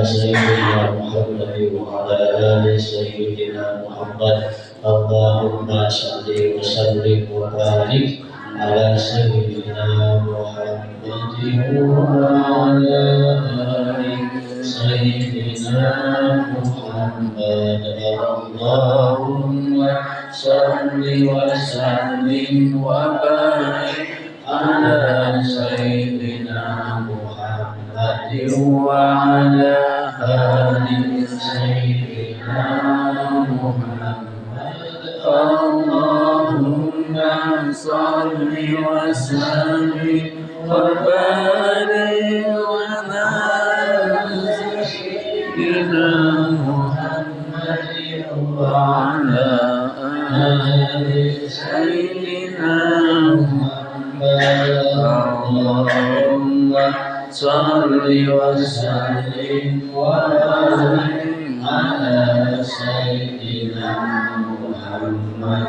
سيدنا محمد وعلى آل سيدنا محمد اللهم صل وسلم وبارك على سيدنا محمد وعلى آل سيدنا محمد اللهم صل وسلم وبارك على سيدنا محمد وعلى آل سيدنا محمد اللهم صل وسلم وبارك على سيدنا محمد وعلى آل سيدنا محمد اللهم صل وسلم وبارك على سيدنا محمد.